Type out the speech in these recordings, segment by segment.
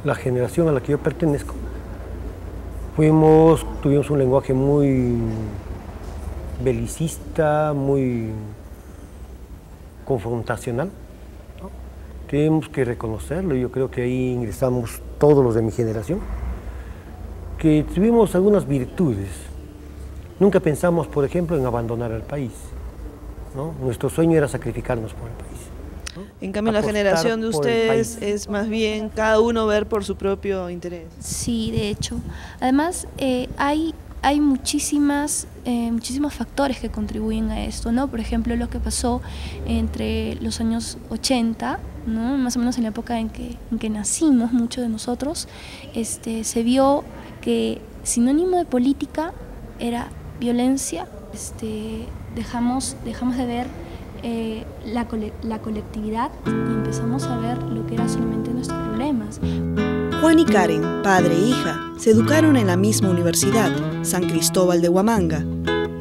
la generación a la que yo pertenezco, tuvimos un lenguaje muy belicista, muy confrontacional, ¿no? Tenemos que reconocerlo, yo creo que ahí ingresamos todos los de mi generación, que tuvimos algunas virtudes. Nunca pensamos, por ejemplo, en abandonar el país, ¿no? Nuestro sueño era sacrificarnos por el país, ¿no? En cambio, la generación de ustedes es más bien cada uno ver por su propio interés. Sí, de hecho. Además, hay muchísimos factores que contribuyen a esto, ¿no? Por ejemplo, lo que pasó entre los años 80, ¿no? Más o menos en la época en que nacimos, muchos de nosotros, se vio que sinónimo de política era violencia. Dejamos de ver la colectividad y empezamos a ver lo que eran solamente nuestros problemas. Juan y Karen, padre e hija, se educaron en la misma universidad, San Cristóbal de Huamanga.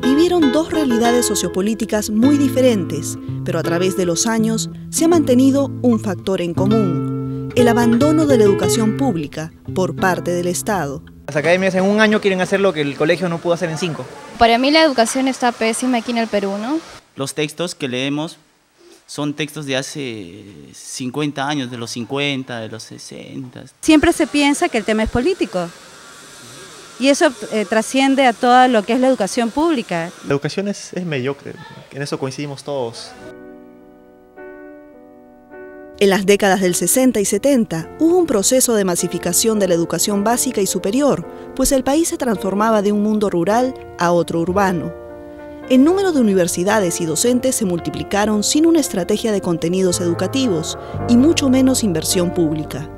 Vivieron dos realidades sociopolíticas muy diferentes, pero a través de los años se ha mantenido un factor en común: el abandono de la educación pública por parte del Estado. Las academias en un año quieren hacer lo que el colegio no pudo hacer en 5. Para mí la educación está pésima aquí en el Perú, ¿no? Los textos que leemos son textos de hace 50 años, de los 50, de los 60. Siempre se piensa que el tema es político y eso trasciende a todo lo que es la educación pública. La educación es mediocre, en eso coincidimos todos. En las décadas del 60 y 70 hubo un proceso de masificación de la educación básica y superior, pues el país se transformaba de un mundo rural a otro urbano. El número de universidades y docentes se multiplicaron sin una estrategia de contenidos educativos y mucho menos inversión pública.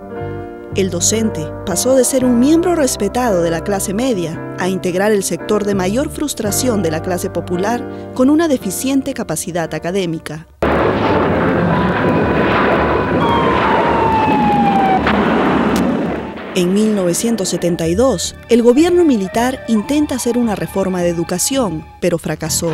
El docente pasó de ser un miembro respetado de la clase media a integrar el sector de mayor frustración de la clase popular con una deficiente capacidad académica. En 1972, el gobierno militar intenta hacer una reforma de educación, pero fracasó.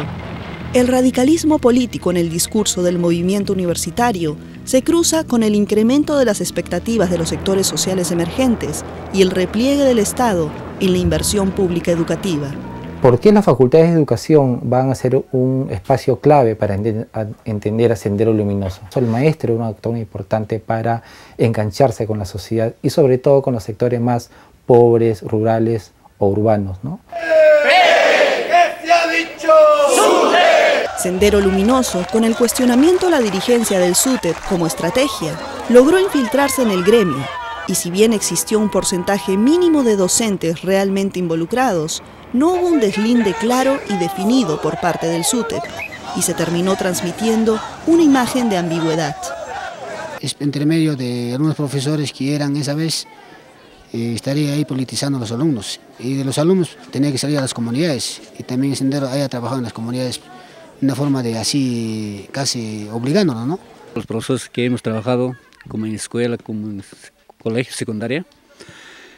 El radicalismo político en el discurso del movimiento universitario se cruza con el incremento de las expectativas de los sectores sociales emergentes y el repliegue del Estado en la inversión pública educativa. ¿Por qué las facultades de educación van a ser un espacio clave para entender a Sendero Luminoso? El maestro es un actor importante para engancharse con la sociedad y sobre todo con los sectores más pobres, rurales o urbanos, ¿no? ¿Qué se ha dicho? Sendero Luminoso, con el cuestionamiento a la dirigencia del SUTEP como estrategia, logró infiltrarse en el gremio y si bien existió un porcentaje mínimo de docentes realmente involucrados, no hubo un deslinde claro y definido por parte del SUTEP y se terminó transmitiendo una imagen de ambigüedad. Es entre medio de algunos profesores que eran esa vez, estaría ahí politizando a los alumnos y de los alumnos tenía que salir a las comunidades y también Sendero haya trabajado en las comunidades de una forma de así casi obligándonos, ¿no? Los profesores que hemos trabajado como en escuela, como en colegio secundaria,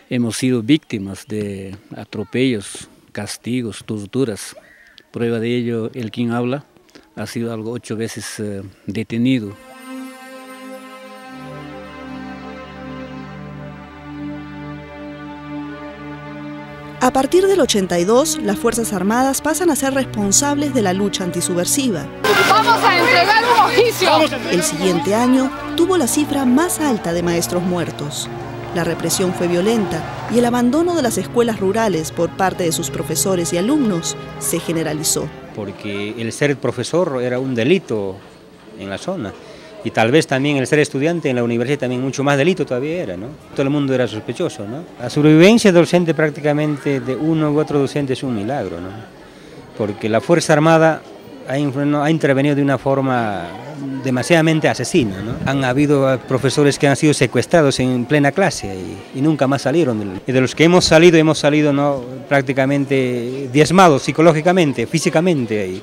hemos sido víctimas de atropellos, castigos, torturas. Prueba de ello, el quien habla ha sido algo 8 veces detenido. A partir del 82, las Fuerzas Armadas pasan a ser responsables de la lucha antisubversiva. ¡Vamos a entregar un oficio! El siguiente año tuvo la cifra más alta de maestros muertos. La represión fue violenta y el abandono de las escuelas rurales por parte de sus profesores y alumnos se generalizó. Porque el ser profesor era un delito en la zona y tal vez también el ser estudiante en la universidad también mucho más delito todavía era, ¿no? Todo el mundo era sospechoso, ¿no? La sobrevivencia docente prácticamente de uno u otro docente es un milagro, ¿no? Porque la Fuerza Armada ha intervenido de una forma demasiadamente asesina, ¿no? Han habido profesores que han sido secuestrados en plena clase y nunca más salieron. Y de los que hemos salido ¿no? prácticamente diezmados psicológicamente, físicamente.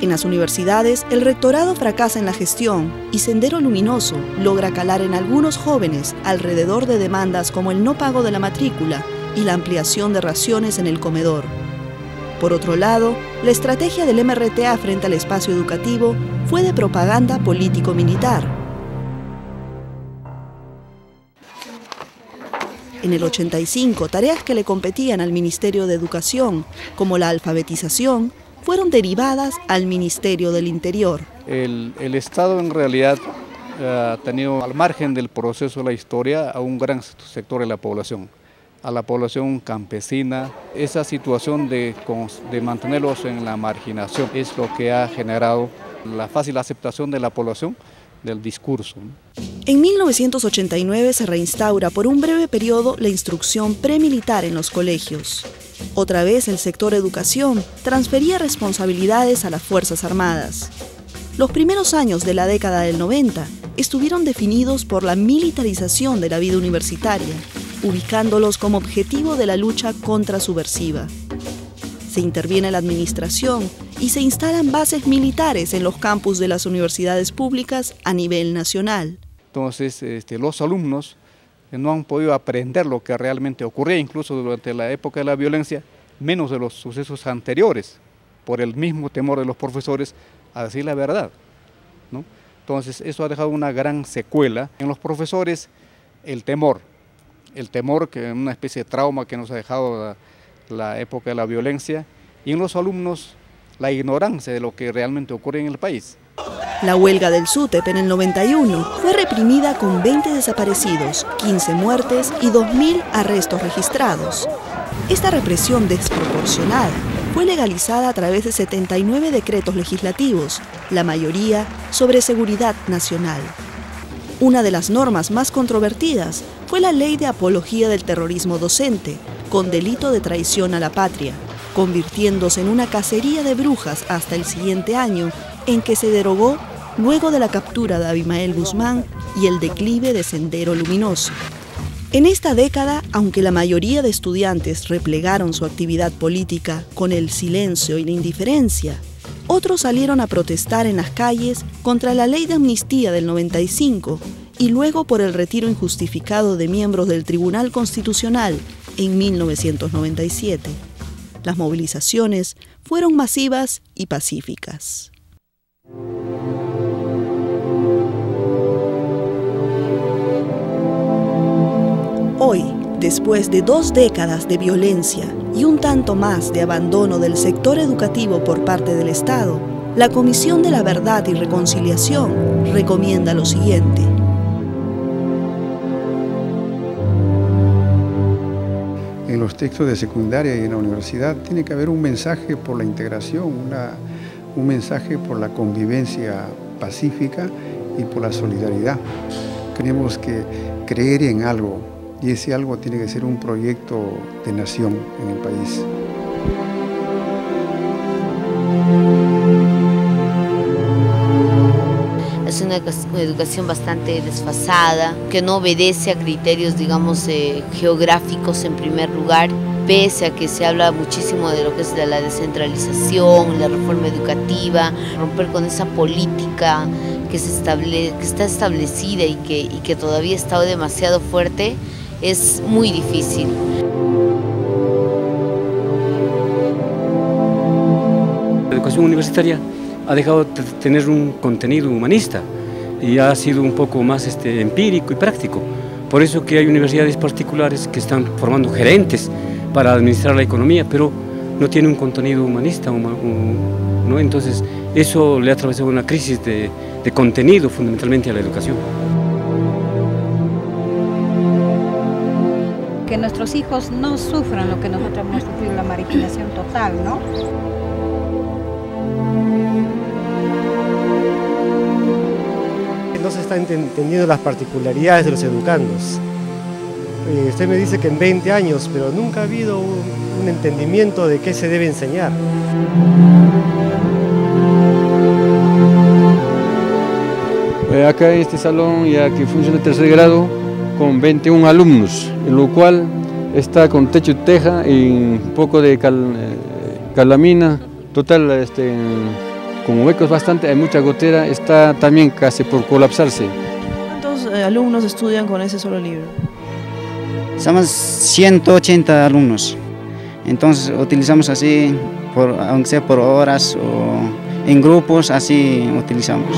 En las universidades, el rectorado fracasa en la gestión y Sendero Luminoso logra calar en algunos jóvenes alrededor de demandas como el no pago de la matrícula y la ampliación de raciones en el comedor. Por otro lado, la estrategia del MRTA frente al espacio educativo fue de propaganda político-militar. En el 85, tareas que le competían al Ministerio de Educación, como la alfabetización, fueron derivadas al Ministerio del Interior. El Estado en realidad ha tenido al margen del proceso de la historia a un gran sector de la población, a la población campesina. Esa situación de mantenerlos en la marginación es lo que ha generado la fácil aceptación de la población del discurso. En 1989 se reinstaura por un breve periodo la instrucción premilitar en los colegios. Otra vez el sector educación transfería responsabilidades a las Fuerzas Armadas. Los primeros años de la década del 90 estuvieron definidos por la militarización de la vida universitaria, ubicándolos como objetivo de la lucha contrasubversiva. Se interviene la administración y se instalan bases militares en los campus de las universidades públicas a nivel nacional. Entonces, los alumnos no han podido aprender lo que realmente ocurría, incluso durante la época de la violencia, menos de los sucesos anteriores, por el mismo temor de los profesores a decir la verdad, ¿no? Entonces, eso ha dejado una gran secuela en los profesores, el temor que es una especie de trauma que nos ha dejado la época de la violencia, y en los alumnos la ignorancia de lo que realmente ocurre en el país. La huelga del SUTEP en el 91 fue reprimida con 20 desaparecidos, 15 muertes y 2.000 arrestos registrados. Esta represión desproporcionada fue legalizada a través de 79 decretos legislativos, la mayoría sobre seguridad nacional. Una de las normas más controvertidas fue la Ley de Apología del Terrorismo Docente, con delito de traición a la patria, convirtiéndose en una cacería de brujas hasta el siguiente año, en que se derogó luego de la captura de Abimael Guzmán y el declive de Sendero Luminoso. En esta década, aunque la mayoría de estudiantes replegaron su actividad política con el silencio y la indiferencia, otros salieron a protestar en las calles contra la ley de amnistía del 95 y luego por el retiro injustificado de miembros del Tribunal Constitucional en 1997. Las movilizaciones fueron masivas y pacíficas. Hoy, después de 2 décadas de violencia y un tanto más de abandono del sector educativo por parte del Estado, la Comisión de la Verdad y Reconciliación recomienda lo siguiente. En los textos de secundaria y en la universidad tiene que haber un mensaje por la integración, un mensaje por la convivencia pacífica y por la solidaridad. Tenemos que creer en algo y ese algo tiene que ser un proyecto de nación en el país. Es una educación bastante desfasada, que no obedece a criterios, digamos, geográficos en primer lugar, pese a que se habla muchísimo de lo que es de la descentralización, la reforma educativa, romper con esa política que está establecida y que todavía está demasiado fuerte, es muy difícil. La educación universitaria ha dejado de tener un contenido humanista y ha sido un poco más empírico y práctico. Por eso que hay universidades particulares que están formando gerentes para administrar la economía, pero no tiene un contenido humanista, ¿no? Entonces eso le ha atravesado una crisis de contenido fundamentalmente a la educación. Que nuestros hijos no sufran lo que nosotros hemos sufrido, la marginación total, ¿no? No se están entendiendo las particularidades de los educandos. Usted me dice que en 20 años, pero nunca ha habido un entendimiento de qué se debe enseñar. Acá en este salón ya que funciona el 3er grado con 21 alumnos, en lo cual está con techo de teja y un poco de calamina, total con huecos bastante, hay mucha gotera, está también casi por colapsarse. ¿Cuántos alumnos estudian con ese solo libro? Somos 180 alumnos, entonces utilizamos así, aunque sea por horas o en grupos, así utilizamos.